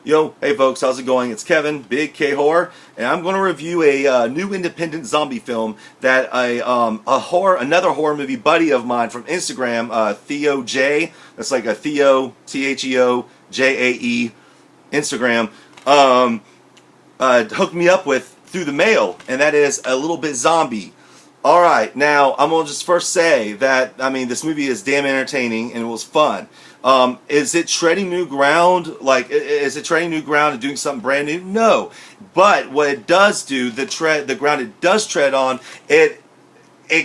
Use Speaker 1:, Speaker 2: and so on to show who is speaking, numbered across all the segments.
Speaker 1: Yo, hey folks, how's it going? It's Kevin, Big K Horror, and I'm going to review a new independent zombie film that another horror movie buddy of mine from Instagram, Theo J. That's like a Theo Theo Jae Instagram. Hooked me up with through the mail, and that is A Little Bit Zombie. All right, now I'm gonna just first say that this movie is damn entertaining and it was fun. Is it treading new ground? Like, is it treading new ground and doing something brand new? No, but what it does do, the ground it does tread on, it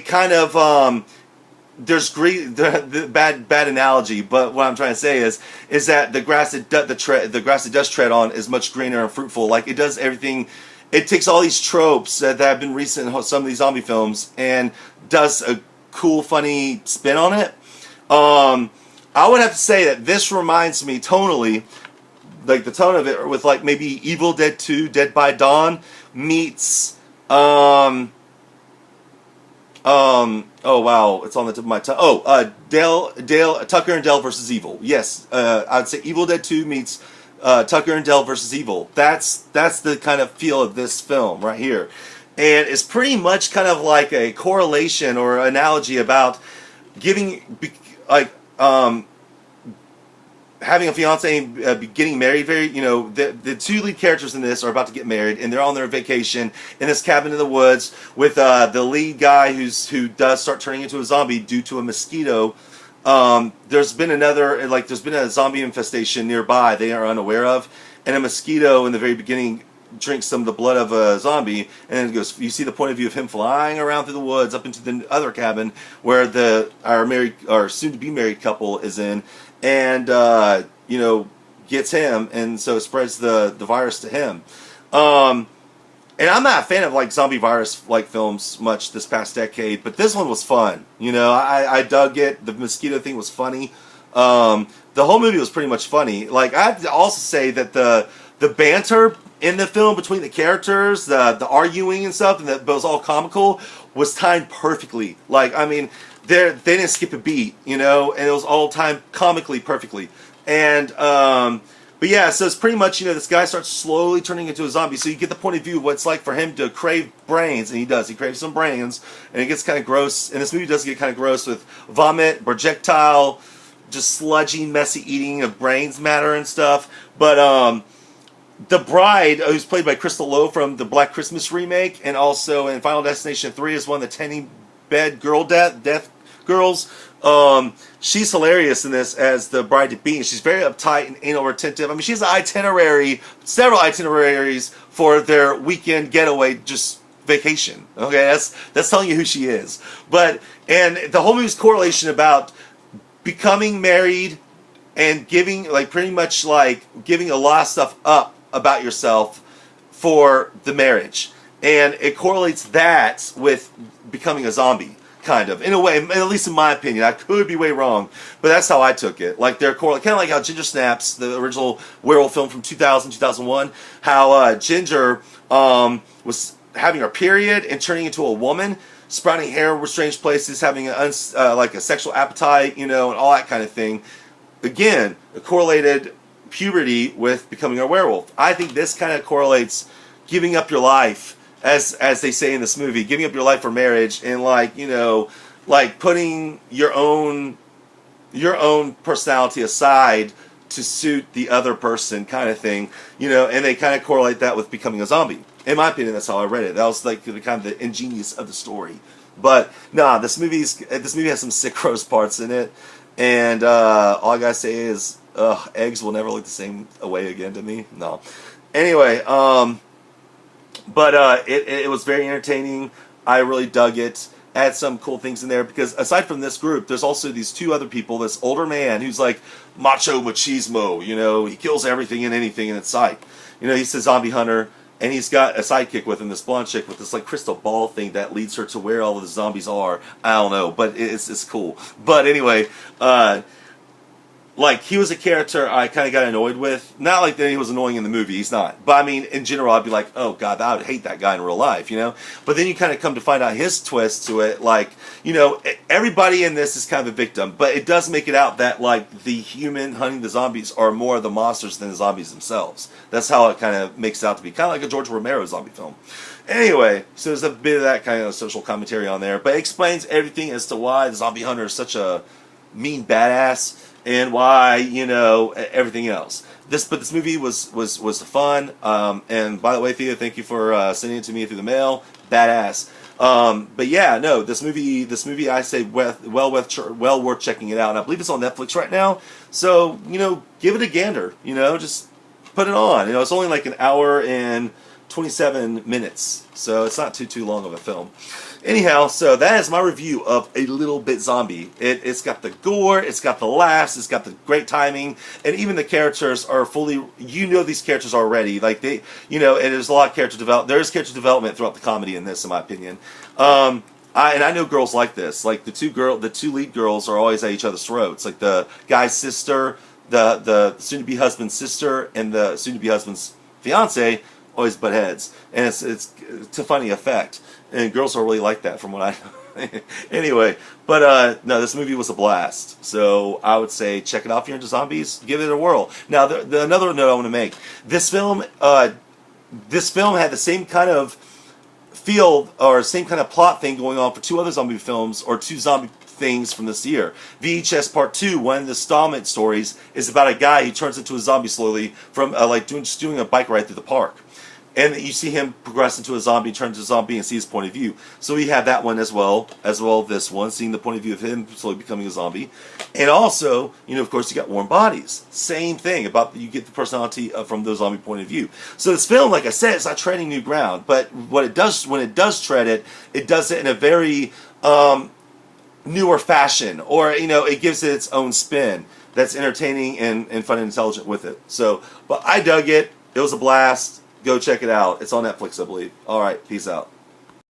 Speaker 1: kind of there's the bad analogy, but what I'm trying to say is that the grass it does tread on is much greener and fruitful. Like, it does everything. It takes all these tropes that have been recent in some of these zombie films and does a cool, funny spin on it. I would have to say that this reminds me tonally, like the tone of it, with like maybe Evil Dead 2, Dead by Dawn meets oh wow, it's on the tip of my tongue. Oh, Tucker and Dale versus Evil. Yes, I'd say Evil Dead 2 meets Tucker and Dale versus Evil. That's the kind of feel of this film right here, and it's pretty much kind of like a correlation or analogy about having a fiance and getting married. The two lead characters in this are about to get married, and they're on their vacation in this cabin in the woods with the lead guy who does start turning into a zombie due to a mosquito. There's been a zombie infestation nearby they are unaware of, and a mosquito in the very beginning drinks some of the blood of a zombie, and then it goes. You see the point of view of him flying around through the woods up into the other cabin where our soon-to-be married couple is in, and gets him, and so it spreads the virus to him. And I'm not a fan of like zombie virus like films much this past decade, but this one was fun. I dug it. The mosquito thing was funny. The whole movie was pretty much funny. Like, I have to also say that the banter in the film between the characters, the arguing and stuff, and that was all comical, was timed perfectly. Like, they didn't skip a beat, and it was all timed comically perfectly. And but yeah, so it's pretty much, this guy starts slowly turning into a zombie, so you get the point of view of what it's like for him to crave brains, and he does. He craves some brains, and it gets kind of gross, and this movie does get kind of gross with vomit, projectile, just sludgy, messy eating of brains matter and stuff. But the bride, who's played by Crystal Lowe from the Black Christmas remake, and also in Final Destination 3 is one of the Tenny Bed Death Girls. She's hilarious in this as the bride-to-be, and she's very uptight and anal retentive. She has several itineraries for their weekend getaway, just vacation. Okay, that's telling you who she is. And the whole movie's correlation about becoming married and giving a lot of stuff up about yourself for the marriage, and it correlates that with becoming a zombie. Kind of, in a way, at least in my opinion. I could be way wrong, but that's how I took it. Like, they're kind of like how Ginger Snaps, the original werewolf film from 2001, how Ginger was having her period and turning into a woman, sprouting hair over strange places, having a sexual appetite, and all that kind of thing. Again, it correlated puberty with becoming a werewolf. I think this kind of correlates giving up your life, as they say in this movie, giving up your life for marriage, and putting your own personality aside to suit the other person, kind of thing, and they kind of correlate that with becoming a zombie. In my opinion, that's how I read it. That was like the kind of the ingenious of the story. But nah, this movie has some sick gross parts in it, and all I gotta say is, eggs will never look the same way again to me. No. Anyway, but it was very entertaining. I really dug it. Had some cool things in there, because aside from this group, there's also these two other people. This older man who's like macho machismo, he kills everything and anything in its sight. He's a zombie hunter, and he's got a sidekick with him, this blonde chick with this like crystal ball thing that leads her to where all of the zombies are. I don't know, but it's cool. But anyway, like he was a character I kind of got annoyed with. Not like that he was annoying in the movie. He's not. But I mean, in general, I'd be like, oh god, I would hate that guy in real life, you know. But then you kind of come to find out his twist to it. Like, you know, everybody in this is kind of a victim, but it does make it out that like the human hunting the zombies are more the monsters than the zombies themselves. That's how it kind of makes it out to be, kind of like a George Romero zombie film. Anyway, so there's a bit of that kind of social commentary on there, but it explains everything as to why the zombie hunter is such a mean badass and why, you know, everything else. But this movie was fun. And by the way, Thea, thank you for sending it to me through the mail. Badass. But yeah, no, this movie, I say well worth checking it out. And I believe it's on Netflix right now. So, you know, give it a gander. You know, just put it on. You know, it's only like an hour and 27 minutes, so it's not too long of a film. Anyhow, so that is my review of A Little Bit Zombie. It's got the gore, it's got the laughs, it's got the great timing, and even the characters are fully, you know these characters already. Like they, you know, and there's a lot of character development. There is character development throughout the comedy in this, in my opinion. I know girls like this. Like the two lead girls are always at each other's throats. Like the guy's sister, the soon-to-be husband's sister, and the soon-to-be husband's fiance always butt heads, and it's a funny effect, and girls don't really like that from what I know. Anyway, but no, this movie was a blast, so I would say check it out if you're into zombies. Give it a whirl. Now, another note I want to make: this film had the same kind of feel or same kind of plot thing going on for two other zombie films or two zombie things from this year. VHS Part 2, one of the installment stories, is about a guy who turns into a zombie slowly from like just doing a bike ride through the park. And you see him progress into a zombie, turn into a zombie, and see his point of view. So we have that one as well this one, seeing the point of view of him slowly becoming a zombie. And also, you know, of course, you got Warm Bodies. Same thing, about you get the personality from the zombie point of view. So this film, like I said, it's not treading new ground. But what it does, when it does tread it, it does it in a very newer fashion. Or, you know, it gives it its own spin that's entertaining and fun and intelligent with it. So, but I dug it. It was a blast. Go check it out. It's on Netflix, I believe. All right, peace out.